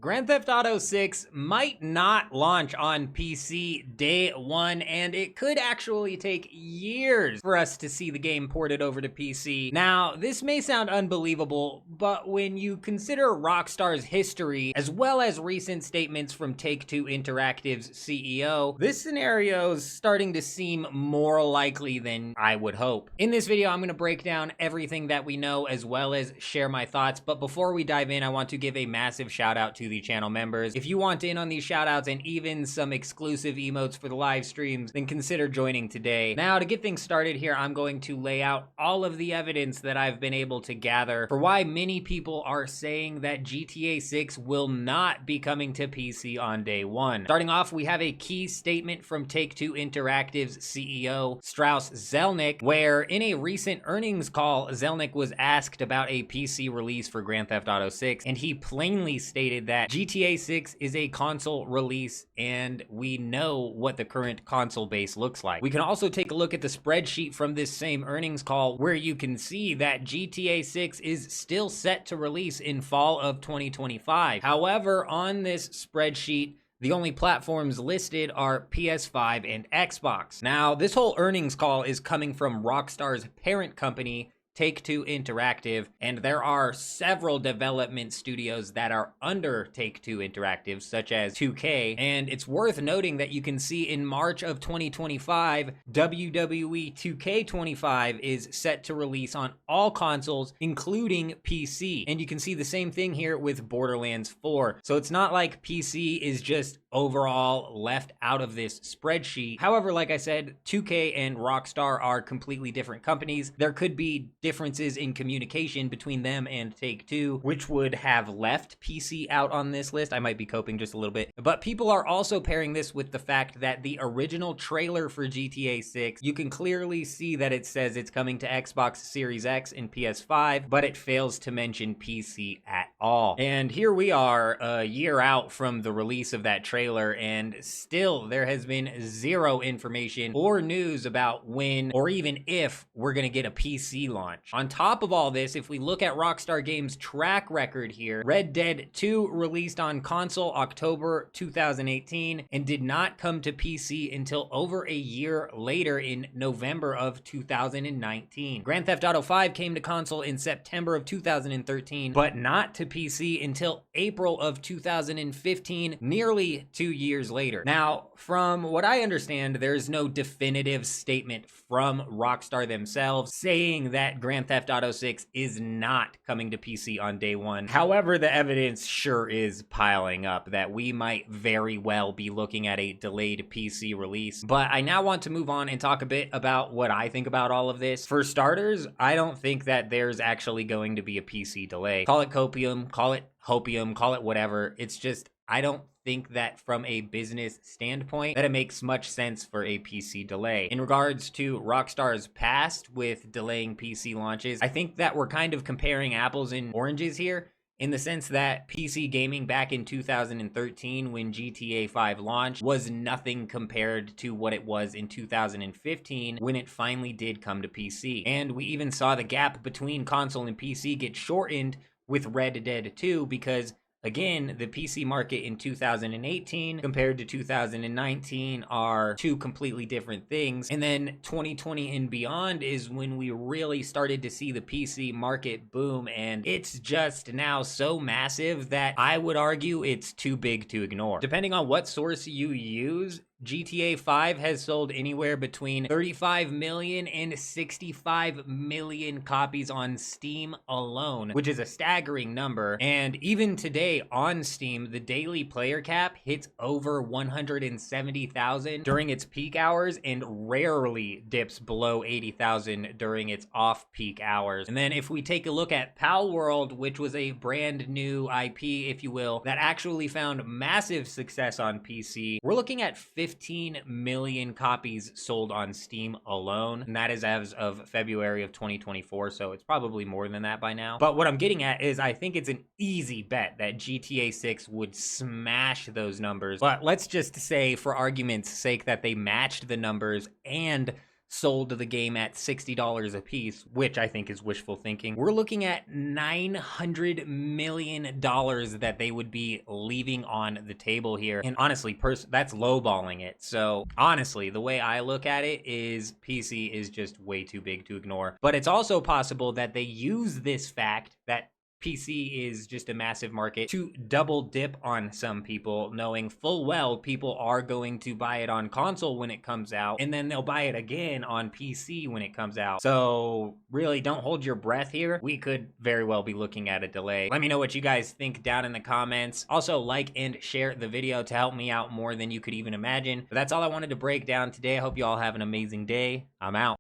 Grand Theft Auto 6 might not launch on PC day one, and it could actually take years for us to see the game ported over to PC. Now, this may sound unbelievable, but when you consider Rockstar's history, as well as recent statements from Take-Two Interactive's CEO, this scenario is starting to seem more likely than I would hope. In this video, I'm going to break down everything that we know, as well as share my thoughts, but before we dive in, I want to give a massive shout out to the channel members. If you want in on these shout outs and even some exclusive emotes for the live streams, then consider joining today. Now, to get things started here, I'm going to lay out all of the evidence that I've been able to gather for why many people are saying that GTA 6 will not be coming to PC on day one. Starting off, we have a key statement from Take-Two Interactive's CEO, Strauss Zelnick, where in a recent earnings call, Zelnick was asked about a PC release for Grand Theft Auto 6, and he plainly stated that GTA 6 is a console release, and we know what the current console base looks like. We can also take a look at the spreadsheet from this same earnings call, where you can see that GTA 6 is still set to release in fall of 2025. However, on this spreadsheet, the only platforms listed are PS5 and Xbox. Now, this whole earnings call is coming from Rockstar's parent company, Take-Two Interactive, and there are several development studios that are under Take-Two Interactive, such as 2K, and it's worth noting that you can see in March of 2025, WWE 2K25 is set to release on all consoles, including PC, and you can see the same thing here with Borderlands 4, so it's not like PC is just overall left out of this spreadsheet. However, like I said, 2K and Rockstar are completely different companies. There could be differences in communication between them and Take-Two, which would have left PC out on this list. I might be coping just a little bit, but people are also pairing this with the fact that the original trailer for GTA 6, you can clearly see that it says it's coming to Xbox Series X and PS5, but it fails to mention PC at all. And here we are a year out from the release of that trailer, and still there has been zero information or news about when or even if we're gonna get a PC launch. On top of all this, if we look at Rockstar Games' track record here, Red Dead 2 released on console October 2018 and did not come to PC until over a year later in November of 2019. Grand Theft Auto 5 came to console in September of 2013, but not to PC until April of 2015, nearly 2 years later. Now, from what I understand, there's no definitive statement from Rockstar themselves saying that Grand Theft Auto 6 is not coming to PC on day one. However, the evidence sure is piling up that we might very well be looking at a delayed PC release. But I now want to move on and talk a bit about what I think about all of this. For starters, I don't think that there's actually going to be a PC delay. Call it copium, call it hopium, call it whatever. It's just, I don't think that from a business standpoint that it makes much sense for a PC delay. In regards to Rockstar's past with delaying PC launches, I think that we're kind of comparing apples and oranges here, in the sense that PC gaming back in 2013 when GTA 5 launched was nothing compared to what it was in 2015 when it finally did come to PC. And we even saw the gap between console and PC get shortened with Red Dead 2 because, again, the PC market in 2018 compared to 2019 are two completely different things. And then 2020 and beyond is when we really started to see the PC market boom, and it's just now so massive that I would argue it's too big to ignore. Depending on what source you use, GTA 5 has sold anywhere between 35 million and 65 million copies on Steam alone, which is a staggering number. And even today on Steam, the daily player cap hits over 170,000 during its peak hours and rarely dips below 80,000 during its off-peak hours. And then if we take a look at Pal World, which was a brand new IP, if you will, that actually found massive success on PC, we're looking at 15 million copies sold on Steam alone, and that is as of February of 2024, so it's probably more than that by now. But what I'm getting at is I think it's an easy bet that GTA 6 would smash those numbers, but let's just say for argument's sake that they matched the numbers and sold the game at $60 a piece, which I think is wishful thinking, we're looking at $900 million that they would be leaving on the table here. And honestly, that's lowballing it. So honestly, the way I look at it is PC is just way too big to ignore. But it's also possible that they use this fact that PC is just a massive market to double dip on some people, knowing full well people are going to buy it on console when it comes out, and then they'll buy it again on PC when it comes out. So really, don't hold your breath here. We could very well be looking at a delay. Let me know what you guys think down in the comments. Also, like and share the video to help me out more than you could even imagine. But that's all I wanted to break down today. I hope you all have an amazing day. I'm out.